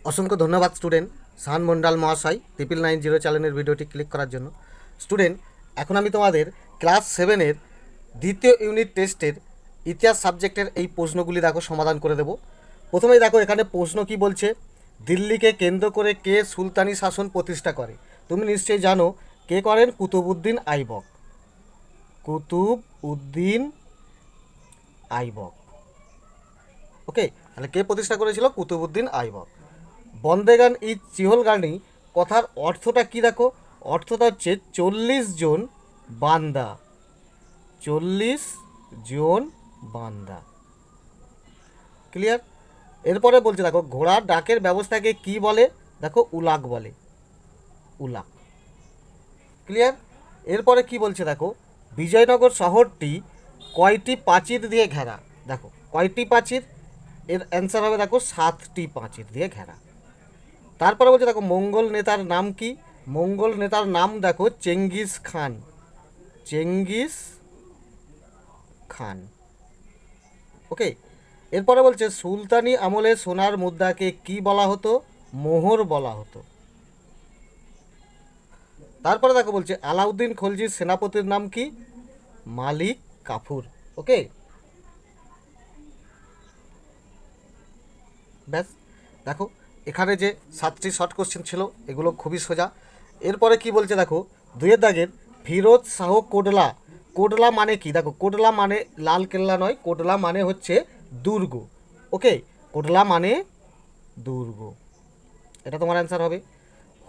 অসংখ্য ধন্যবাদ স্টুডেন্ট শান মন্ডল মহাশয় 9990 চ্যানেলের ভিডিওটি ক্লিক করার জন্য। স্টুডেন্ট, এখন আমি তোমাদের ক্লাস 7-এর দ্বিতীয় ইউনিট টেস্টের ইতিহাস সাবজেক্টের এই প্রশ্নগুলি দেখো সমাধান করে দেব। প্রথমেই দেখো এখানে প্রশ্ন কি বলছে, দিল্লিকে কেন্দ্র করে কে সুলতানি শাসন প্রতিষ্ঠা করে? তুমি নিশ্চয়ই জানো কে করেন, কুতুবউদ্দিন আইবক। কুতুবউদ্দিন আইবক। ওকে, তাহলে কে প্রতিষ্ঠা করেছিল? কুতুবউদ্দিন আইবক। বন্দেগান ই চিহলগানি কথার অর্থটা কি দেখো, অর্থটা হচ্ছে 40 জন বান্দা। 40 জন বান্দা। ক্লিয়ার? এরপরে বলছে দেখো ঘোড়ার ডাকের ব্যবস্থাকে কি বলে? দেখো উলাক বলে, উলাক। ক্লিয়ার? এরপরে কি বলছে দেখো, বিজয়নগর শহরটি কয়টি প্রাচীর দিয়ে ঘেরা? দেখো কয়টি প্রাচীর, এর অ্যান্সার হবে দেখো 7টি প্রাচীর দিয়ে ঘেরা। তারপরে বলছে দেখো মঙ্গল নেতার নাম কি? মঙ্গল নেতার নাম দেখো চেঙ্গিস খান। Genghis Khan. ওকে, এরপরে বলছে সুলতানি আমলে সোনার মুদ্রাকে কি বলা হতো? মোহর বলা হতো। তারপরে দেখো বলছে আলাউদ্দিন খলজির সেনাপতির নাম কি? মালিক কাফুর। ওকে, ব্যাস। দেখো এখানে যে 7টি শর্ট কোশ্চেন ছিল এগুলো খুবই সোজা। এরপরে কি বলছে দেখো, 2 দাগের ফিরোজ শাহ কোটলা। কোটলা মানে কি? দেখো কোটলা মানে লাল কেল্লা নয়, কোটলা মানে হচ্ছে দুর্গ। ওকে, কোটলা মানে দুর্গ, এটা তোমার অ্যান্সার হবে।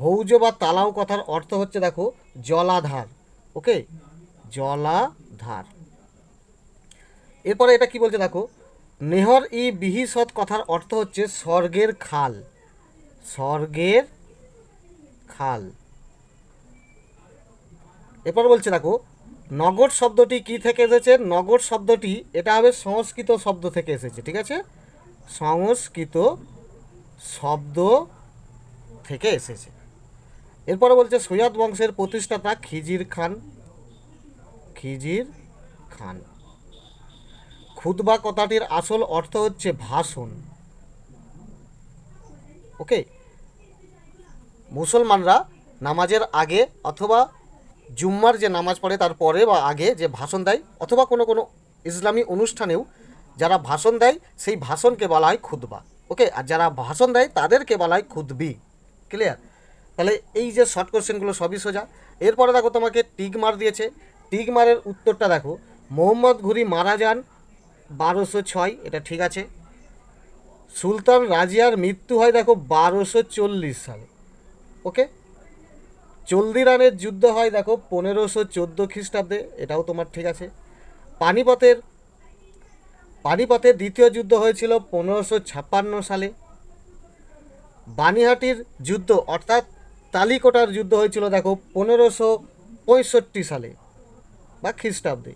হৌজ বা তালাও কথার অর্থ হচ্ছে দেখো জলাধার। ওকে, জলাধার। এরপরে এটা কি বলছে দেখো, নেহর ই বিহিসৎ কথার অর্থ হচ্ছে স্বর্গের খাল। স্বর্গের খাল। এরপর বলছে দেখো নগর শব্দটি কি থেকে এসেছে? নগর শব্দটি এটা হবে সংস্কৃত শব্দ থেকে এসেছে। ঠিক আছে, সংস্কৃত শব্দ থেকে এসেছে। এরপরে বলছে সৈয়দ বংশের প্রতিষ্ঠাতা খিজির খান। খিজির খান। খুতবা কথাটির আসল অর্থ হচ্ছে ভাষণ। ওকে, মুসলমানরা নামাজের আগে অথবা জুম্মার যে নামাজ পড়ে তার পরে বা আগে যে ভাষণ দেয়, অথবা কোনো কোনো ইসলামী অনুষ্ঠানেও যারা ভাষণ দেয় সেই ভাষণকে বলা হয় খুতবা। ওকে, আর যারা ভাষণ দেয় তাদেরকে বলা হয় খুতবি। ক্লিয়ার? তাহলে এই যে শর্ট কোশ্চেনগুলো সবই সোজা। এরপরে দেখো তোমাকে টিগমার দিয়েছে। টিগমারের উত্তরটা দেখো, মোহাম্মদ ঘুরি মারা যান 1206, এটা ঠিক আছে। সুলতান রাজিয়ার মৃত্যু হয় দেখো 1240 সালে। ওকে, চলদি রানের যুদ্ধ হয় দেখো 1514 খ্রিস্টাব্দে, এটাও তোমার ঠিক আছে। পানিপথের পানিপথের দ্বিতীয় যুদ্ধ হয়েছিল 1556 সালে। বানিহাটির যুদ্ধ অর্থাৎ তালিকোটার যুদ্ধ হয়েছিল দেখো 1565 সালে বা খ্রিস্টাব্দে।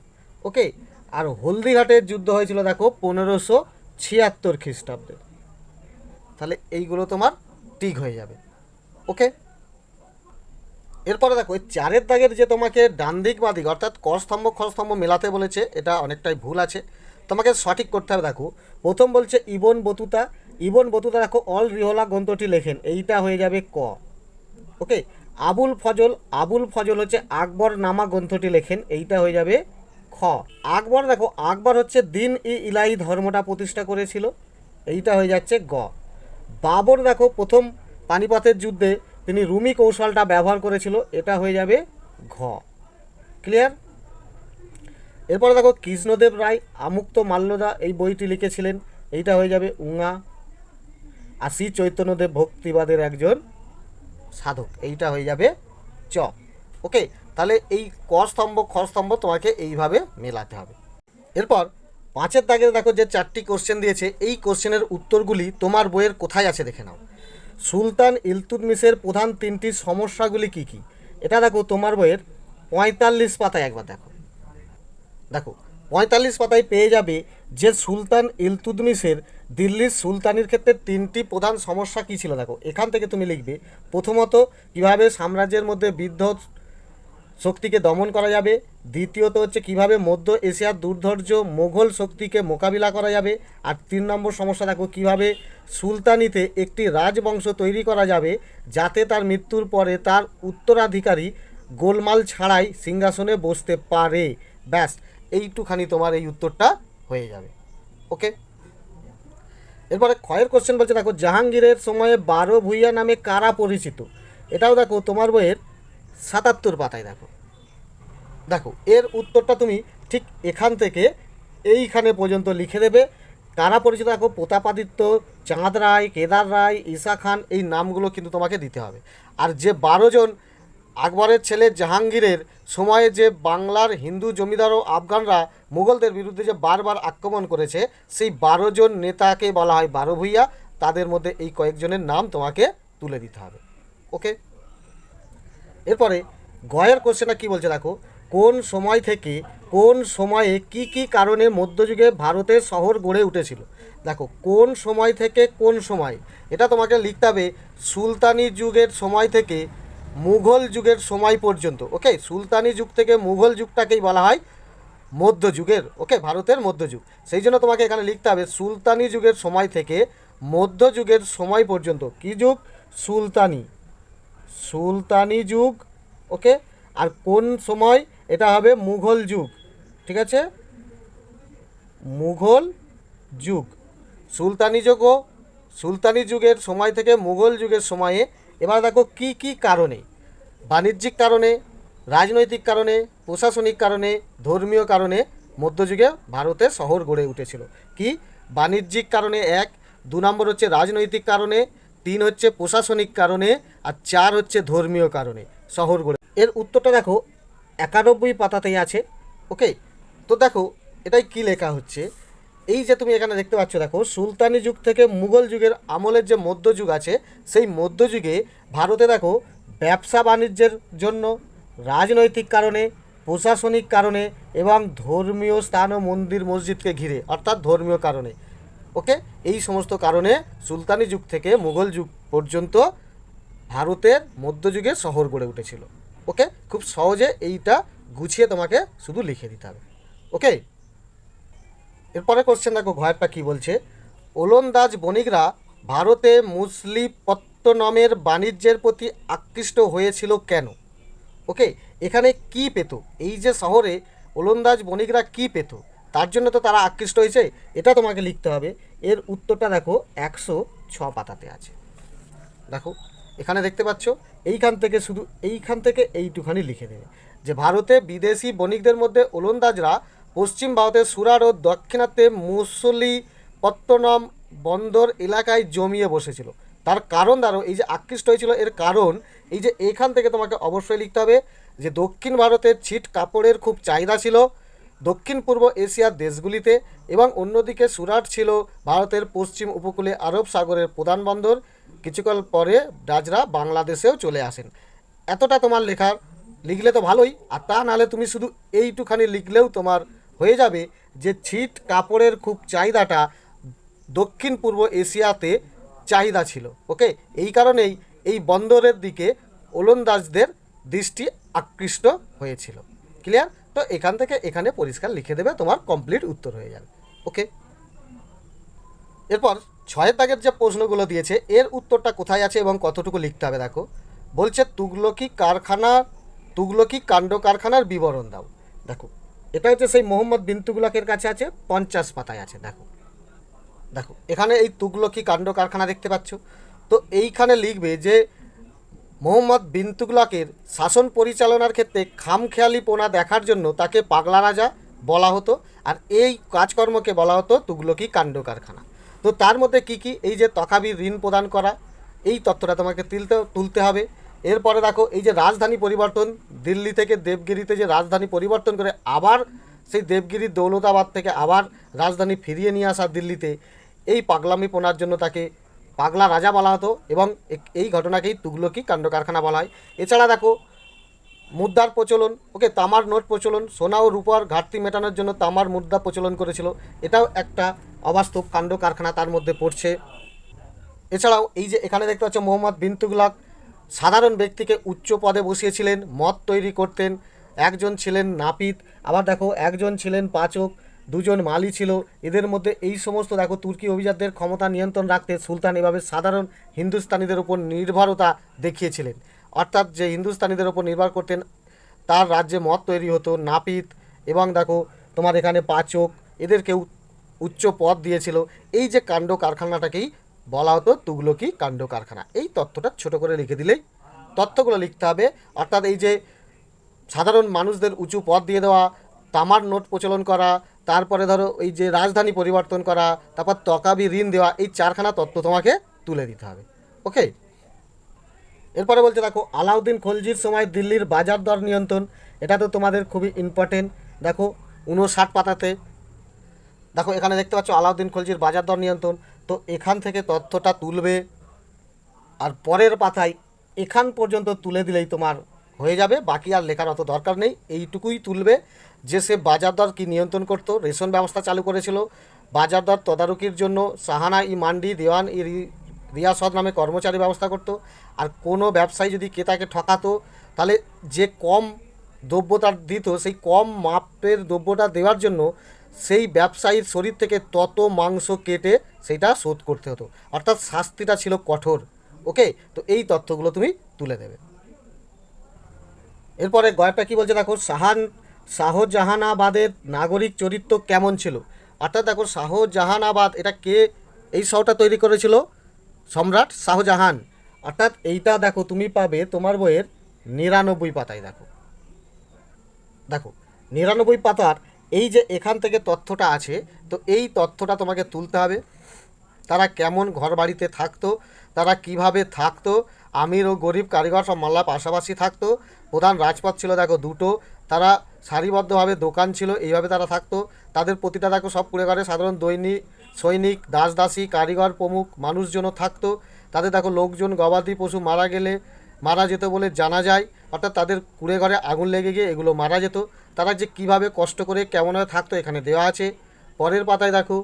ওকে, আর হলদিঘাটের যুদ্ধ হয়েছিল দেখো 1576 খ্রিস্টাব্দে। তাহলে এইগুলো তোমার ঠিক হয়ে যাবে। ওকে, এরপরে দেখো এই 4 দাগের যে তোমাকে ডান দিক বাঁ দিক অর্থাৎ ক স্তম্ভ খ স্তম্ভ মেলাতে বলেছে, এটা অনেকটাই ভুল আছে, তোমাকে সঠিক করতে হবে। দেখো প্রথম বলছে ইবন বতুতা। ইবন বতুতা দেখো অল রিহলা গ্রন্থটি লেখেন, এইটা হয়ে যাবে ক। ওকে, আবুল ফজল। আবুল ফজল হচ্ছে আকবর নামা গ্রন্থটি লেখেন, এইটা হয়ে যাবে খ। আকবর দেখো আকবর হচ্ছে দিন ই ইলাহি ধর্মটা প্রতিষ্ঠা করেছিল, এইটা হয়ে যাচ্ছে গ। বাবর দেখো প্রথম পানিপথের যুদ্ধে তিনি রুমি কৌশলটা ব্যবহার করেছিল, এটা হয়ে যাবে ঘ। ক্লিয়ার? এরপরে দেখো কৃষ্ণদেব রায় আমুক্ত মাল্যদা এই বইটি লিখেছিলেন, এইটা হয়ে যাবে উঙা। আর শ্রী চৈতন্যদেব ভক্তিবাদের একজন সাধক, এইটা হয়ে যাবে চ। ওকে, তাহলে এই ক স্তম্ভ খ স্তম্ভ তোমাকে এইভাবে মেলাতে হবে। এরপর 5 দাগে দেখো যে 4টি কোশ্চেন দিয়েছে, এই কোশ্চেনের উত্তরগুলি তোমার বইয়ের কোথায় আছে দেখে নাও। সুলতান ইলতুৎমিশের প্রধান 3টি সমস্যাগুলি কি কি? এটা দেখো তোমার বইয়ের 45 পাতায় একবার দেখো। দেখো 45 পাতায় পেয়ে যাবে যে সুলতান ইলতুৎমিশের দিল্লির সুলতানির ক্ষেত্রে 3টি প্রধান সমস্যা কী ছিল। দেখো এখান থেকে তুমি লিখবে প্রথমত কীভাবে সাম্রাজ্যের মধ্যে শক্তিকে দমন করা যাবে, দ্বিতীয়ত হচ্ছে কিভাবে মধ্য এশিয়ার দুর্ধর্ষ মোগল শক্তিকে মোকাবিলা করা যাবে, আর 3 নম্বর সমস্যা দেখো কিভাবে সুলতানিতে একটি রাজবংশ তৈরি করা যাবে যাতে তার মৃত্যুর পরে তার উত্তরাধিকারী গোলমাল ছাড়াই সিংহাসনে বসতে পারে। ব্যাস, এইটুখানি তোমার এই উত্তরটা হয়ে যাবে। ওকে, এরপরে ক্ষয়ের কোশ্চেন বলছে দেখো জাহাঙ্গীরের সময়ে 12 ভূঁইয়া নামে কারা পরিচিত। এটাও দেখো তোমার বইয়ের 77 পাতায়। দেখো দেখো এর উত্তরটা তুমি ঠিক এখান থেকে এইখানে পর্যন্ত লিখে দেবে। কারা পরিচিত দেখো প্রতাপাদিত্য, চাঁদ রায়, কেদার রায়, ঈসা খান, এই নামগুলো কিন্তু তোমাকে দিতে হবে। আর যে 12 জন আকবরের ছেলে জাহাঙ্গীরের সময়ে যে বাংলার হিন্দু জমিদার ও আফগানরা মুঘলদের বিরুদ্ধে যে বারবার আক্রমণ করেছে, সেই 12 জন নেতাকে বলা হয় 12 ভূঁইয়া। তাদের মধ্যে এই কয়েকজনের নাম তোমাকে তুলে দিতে হবে। ওকে, এরপরে গয়ের কোশ্চেনটা কী বলছে দেখো কোন সময় থেকে কোন সময়ে কি কি কারণে মধ্যযুগে ভারতের শহর গড়ে উঠেছিল। দেখো কোন সময় থেকে কোন সময়, এটা তোমাকে লিখতে হবে সুলতানি যুগের সময় থেকে মুঘল যুগের সময় পর্যন্ত। ওকে, সুলতানি যুগ থেকে মুঘল যুগটাকেই বলা হয় মধ্যযুগের। ওকে, ভারতের মধ্যযুগ। সেই জন্য তোমাকে এখানে লিখতে হবে সুলতানি যুগের সময় থেকে মধ্যযুগের সময় পর্যন্ত। কি যুগ? সুলতানি, সুলতানি যুগ। ওকে, আর কোন সময়? এটা হবে মুঘল যুগ। ঠিক আছে, মুঘল যুগ। সুলতানি যুগ, সুলতানি যুগের সময় থেকে মুঘল যুগের সময়ে। এবার দেখো কি কি কারণে, বাণিজ্যিক কারণে, রাজনৈতিক কারণে, প্রশাসনিক কারণে, ধর্মীয় কারণে মধ্যযুগে ভারতের শহর গড়ে উঠেছিল। কি? বাণিজ্যিক কারণে 1, 2 নম্বর হচ্ছে রাজনৈতিক কারণে, 3 হচ্ছে প্রশাসনিক কারণে, আর 4 হচ্ছে ধর্মীয় কারণে শহর গড়ে। এর উত্তরটা দেখো 91 পাতাতেই আছে। ওকে, তো দেখো এটাই কি লেখা হচ্ছে, এই যে তুমি এখানে দেখতে পাচ্ছ দেখো সুলতানি যুগ থেকে মুঘল যুগের আমলের যে মধ্যযুগ আছে, সেই মধ্যযুগে ভারতে দেখো ব্যবসা বাণিজ্যের জন্য, রাজনৈতিক কারণে, প্রশাসনিক কারণে এবং ধর্মীয় স্থান ও মন্দির মসজিদকে ঘিরে, অর্থাৎ ধর্মীয় কারণে। ওকে, এই সমস্ত কারণে সুলতানি যুগ থেকে মুঘল যুগ পর্যন্ত ভারতের মধ্যযুগে শহর গড়ে উঠেছিল। ওকে, খুব সহজে এইটা গুছিয়ে তোমাকে শুধু লিখে দিতে হবে। ওকে, এরপরে কোশ্চেন দেখো ঘয়েরটা কী বলছে, ওলন্দাজ বণিকরা ভারতে মুসলিপত্তনমের বাণিজ্যের প্রতি আকৃষ্ট হয়েছিল কেন? ওকে, এখানে কি পেত, এই যে শহরে ওলন্দাজ বণিকরা কি পেত, তার জন্য তো তারা আকৃষ্ট হয়েছে, এটা তোমাকে লিখতে হবে। এর উত্তরটা দেখো 106 পাতাতে আছে। দেখো এখানে দেখতে পাচ্ছ, এইখান থেকে শুধু এইখান থেকে এইটুখানি লিখে দেবে যে ভারতে বিদেশি বণিকদের মধ্যে ওলন্দাজরা পশ্চিম ভারতের সুরাট ও দক্ষিণাত্যে মুসলিপত্তনম বন্দর এলাকায় জমিয়ে বসেছিল। তার কারণ ধরো এই যে আকৃষ্ট হয়েছিল, এর কারণ এই যে এখান থেকে তোমাকে অবশ্যই লিখতে হবে যে দক্ষিণ ভারতের ছিট কাপড়ের খুব চাহিদা ছিল দক্ষিণ পূর্ব এশিয়ার দেশগুলিতে, এবং অন্যদিকে সুরাট ছিল ভারতের পশ্চিম উপকূলে আরব সাগরের প্রধান বন্দর। কিছুকাল পরে ডাচরা বাংলাদেশেও চলে আসেন। এতটা তোমার লেখার লিখলে তো ভালোই, আর তা নাহলে তুমি শুধু এইটুখানি লিখলেও তোমার হয়ে যাবে যে ছিট কাপড়ের খুব চাহিদাটা দক্ষিণ পূর্ব এশিয়াতে চাহিদা ছিল। ওকে, এই কারণেই এই বন্দরের দিকে ওলন্দাজদের দৃষ্টি আকৃষ্ট হয়েছিল। ক্লিয়ার? তো এখান থেকে এখানে পরিষ্কার লিখে দেবে, তোমার কমপ্লিট উত্তর হয়ে যাবে। ওকে, এরপর 6 দাগের যে প্রশ্নগুলো দিয়েছে এর উত্তরটা কোথায় আছে এবং কতটুকু লিখতে হবে দেখো। বলছে তুগলকি কাণ্ড কারখানার বিবরণ দাও। দেখো এটা হচ্ছে সেই মোহাম্মদ বিন তুগলকের কাছে আছে, 50 পাতায় আছে। দেখো দেখো এখানে এই তুগলকি কাণ্ড কারখানা দেখতে পাচ্ছ। তো এইখানে লিখবে যে মোহাম্মদ বিন তুগলকের শাসন পরিচালনার ক্ষেত্রে খামখেয়ালিপনা দেখার জন্য তাকে পাগলা রাজা বলা হতো, আর এই কাজকর্মকে বলা হতো তুগলকি কাণ্ড কারখানা। তো তার মধ্যে কি কি, এই যে তকাবির ঋণ প্রদান করা, এই তথ্যটা তোমাকে তুলতে হবে। এরপরে দেখো এই যে রাজধানী পরিবর্তন, দিল্লি থেকে দেবগিরিতে যে রাজধানী পরিবর্তন করে আবার সেই দেবগিরির দৌলতাবাদ থেকে আবার রাজধানী ফিরিয়ে নিয়ে আসা দিল্লিতে, এই পাগলামিপনার জন্য তাকে পাগলা রাজা বলা হতো, এবং এই ঘটনাকেই তুগলকি কাণ্ড কারখানা বলা হয়। এছাড়া দেখো মুদ্রার প্রচলন, ওকে, তামার নোট প্রচলন, সোনা ও রূপার ঘাটতি মেটানোর জন্য তামার মুদ্রা প্রচলন করেছিল, এটাও একটা অবাস্তব কাণ্ড কারখানা তার মধ্যে পড়ছে। এছাড়াও এই যে এখানে দেখতে পাচ্ছ মোহাম্মদ বিন তুগলক সাধারণ ব্যক্তিকে উচ্চ পদে বসিয়েছিলেন, মদ তৈরি করতেন, একজন ছিলেন নাপিত, আবার দেখো একজন ছিলেন পাচক, দুজন মালি ছিল। এদের মধ্যে এই সমস্ত দেখো তুর্কি অভিজাতদের ক্ষমতা নিয়ন্ত্রণ রাখতে সুলতান এভাবে সাধারণ হিন্দুস্তানিদের উপর নির্ভরতা দেখিয়েছিলেন। অর্থাৎ যে হিন্দুস্তানিদের উপর নির্ভর করতেন তার রাজ্যে মদ তৈরি হতো, নাপিত এবং দেখো তোমার এখানে পাচক, এদেরকেও উচ্চ পদ দিয়েছিল। এই যে কাণ্ড কারখানাটাকেই বলা হতো তুগলকি কাণ্ড কারখানা। এই তথ্যটা ছোট করে লিখে দিলেই, তথ্যগুলো লিখতে হবে। অর্থাৎ এই যে সাধারণ মানুষদের উঁচু পদ দিয়ে দেওয়া, তামার নোট প্রচলন করা, তারপরে ধরো এই যে রাজধানী পরিবর্তন করা, তারপর তকাবি ঋণ দেওয়া, এই চারখানা তথ্য তোমাকে তুলে দিতে হবে। ওকে, এরপরে বলছে দেখো আলাউদ্দিন খলজির সময় দিল্লির বাজার দর নিয়ন্ত্রণ। এটা তো তোমাদের খুবই ইম্পর্টেন্ট। দেখো 59 পাতাতে দেখো এখানে দেখতে পাচ্ছ আলাউদ্দিন খলজির বাজার দর নিয়ন্ত্রণ। তো এখান থেকে তথ্যটা তুলবে, আর পরের পাতায় এখান পর্যন্ত তুলে দিলেই তোমার হয়ে যাবে, বাকি আর লেখার অত দরকার নেই। এইটুকুই তুলবে যে সে বাজার দর কি নিয়ন্ত্রণ করতো, রেশন ব্যবস্থা চালু করেছিল, বাজার দর তদারকির জন্য সাহানা ই মান্ডি দেওয়ান ই রিয়াসত নামে কর্মচারী ব্যবস্থা করতো। আর কোনো ব্যবসায়ী যদি ক্রেতাকে ঠকাতো তাহলে যে কম দ্রব্যটা দিত সেই কম মাপের দ্রব্যটা দেওয়ার জন্য সেই ব্যবসায়ীর শরীর থেকে তত মাংস কেটে সেইটা শোধ করতে হতো। অর্থাৎ শাস্তিটা ছিল কঠোর। ওকে, তো এই তথ্যগুলো তুমি তুলে দেবে। এরপরে গয়টা কি বলছে দেখো শাহজাহানাবাদের নাগরিক চরিত্র কেমন ছিল। অর্থাৎ দেখো শাহজাহানাবাদ এটা কে এই শহরটা তৈরি করেছিল? সম্রাট শাহজাহান। অর্থাৎ এইটা দেখো তুমি পাবে তোমার বইয়ের 99 পাতায়। দেখো দেখো 99 পাতার এই যে এখান থেকে তথ্যটা আছে, তো এই তথ্যটা তোমাকে তুলতে হবে। তারা কেমন ঘর বাড়িতে থাকতো, তারা কিভাবে থাকতো, আমির ও গরিব কারিগর সব মাল্লা পাশাপাশি থাকতো, প্রধান রাজপথ ছিল দেখো দুটো, তারা সারিবদ্ধভাবে দোকান ছিল, এইভাবে তারা থাকতো। তাদের প্রতিটা দেখো সব কুড়ে ঘরে সাধারণ দৈনিক সৈনিক, দাস দাসী, কারিগর প্রমুখ মানুষজনও থাকতো। তাদের দেখো লোকজন গবাদি পশু মারা যেত বলে জানা যায়। অর্থাৎ তাদের কুড়ে ঘরে আগুন লেগে গিয়ে এগুলো মারা যেত। তারা যে কীভাবে কষ্ট করে কেমনভাবে থাকতো এখানে দেওয়া আছে। পরের পাতায় দেখো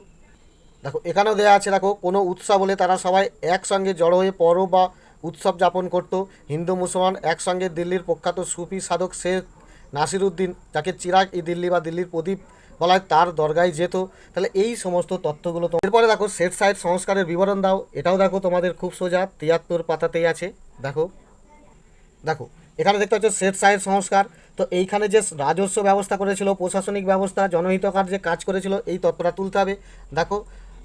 দেখো এখানেও দেওয়া আছে। দেখো কোনো উৎসব হলে তারা সবাই একসঙ্গে জড়ো হয়ে পরব বা উৎসব যাপন করতো। হিন্দু মুসলমান একসঙ্গে দিল্লির প্রখ্যাত সুফি সাধক শেখ নাসিরুদ্দিন, যাকে চিরাগ ই দিল্লি বা দিল্লির প্রদীপ বলা হয়, তার দরগায় যেত। তাহলে এই সমস্ত তথ্যগুলো এরপরে দেখো শেঠ সাহেব সংস্কারের বিবরণ দাও। এটাও দেখো তোমাদের খুব সোজা, 73 পাতাতেই আছে। দেখো দেখো এখানে দেখতে পাচ্ছ শেঠ সাহেব সংস্কার। তো এইখানে যে রাজস্ব ব্যবস্থা করেছিল, প্রশাসনিক ব্যবস্থা, জনহিতকার যে কাজ করেছিল, এই তথ্যটা তুলতে হবে। দেখো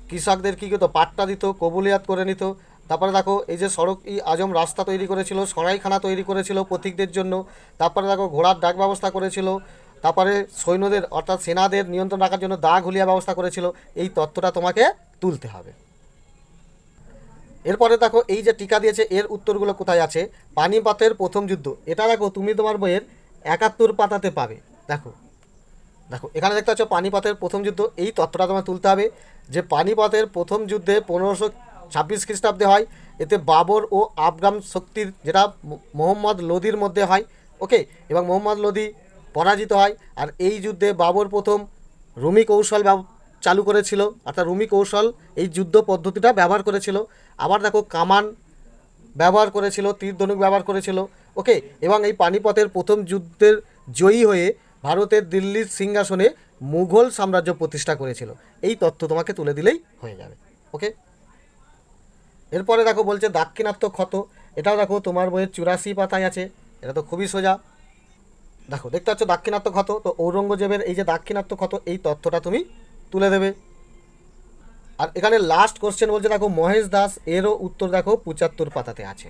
কৃষকদের কী করতো, পাট্টা দিত, কবুলিয়াত করে নিত। তারপরে দেখো এই যে সড়ক ই আজম রাস্তা তৈরি করেছিল, সরাইখানা তৈরি করেছিল পথিকদের জন্য। তারপরে দেখো ঘোড়ার ডাক ব্যবস্থা করেছিল। তারপরে সৈন্যদের অর্থাৎ সেনাদের নিয়ন্ত্রণ রাখার জন্য দা ঘুলিয়া ব্যবস্থা করেছিল। এই তথ্যটা তোমাকে তুলতে হবে। এরপরে দেখো এই যে টিকা দিয়েছে এর উত্তরগুলো কোথায় আছে। পানিপথের প্রথম যুদ্ধ, এটা দেখো তুমি তোমার বইয়ের 71 পাতাতে পাবে। দেখো দেখো এখানে দেখতে পাচ্ছ পানিপথের প্রথম যুদ্ধ, এই তথ্যটা তোমার তুলতে হবে যে পানিপথের প্রথম যুদ্ধে 1526 খ্রিস্টাব্দে হয়। এতে বাবর ও আফগান শক্তির যেটা মোহাম্মদ লোদির মধ্যে হয়। ওকে, এবং মোহাম্মদ লোদি পরাজিত হয়। আর এই যুদ্ধে বাবর প্রথম রুমি কৌশল চালু করেছিল, অর্থাৎ রুমি কৌশল এই যুদ্ধ পদ্ধতিটা ব্যবহার করেছিল। আবার দেখো কামান ব্যবহার করেছিল, তীর ধনুক ব্যবহার করেছিল। ওকে, এবং এই পানিপথের প্রথম যুদ্ধের জয়ী হয়ে ভারতের দিল্লির সিংহাসনে মুঘল সাম্রাজ্য প্রতিষ্ঠা করেছিল। এই তথ্য তোমাকে তুলে দিলেই হয়ে যাবে। ওকে, এরপরে দেখো বলছে দাক্ষিণাত্য ক্ষত, এটাও দেখো তোমার বইয়ের 84 পাতায় আছে। এটা তো খুবই সোজা। দেখো দেখতে পাচ্ছ দাক্ষিণাত্য ক্ষত, তো ঔরঙ্গজেবের এই যে দাক্ষিণাত্য ক্ষত, এই তথ্যটা তুমি তুলে দেবে। আর এখানে লাস্ট কোশ্চেন বলছে দেখো মহেশ দাস, এরও উত্তর দেখো 75 পাতাতে আছে।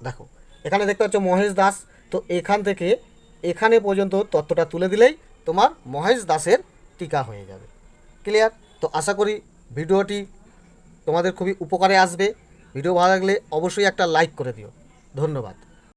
দেখো এখানে দেখতে পাচ্ছ মহেশ দাস, তো এখান থেকে এখানে পর্যন্ত তথ্যটা তুলে দিলেই তোমার মহেশ দাসের টিকা হয়ে যাবে। ক্লিয়ার? তো আশা করি ভিডিওটি তোমাদের খুবই উপকারে আসবে। ভিডিও ভালো লাগলে অবশ্যই একটা লাইক করে দিও। ধন্যবাদ।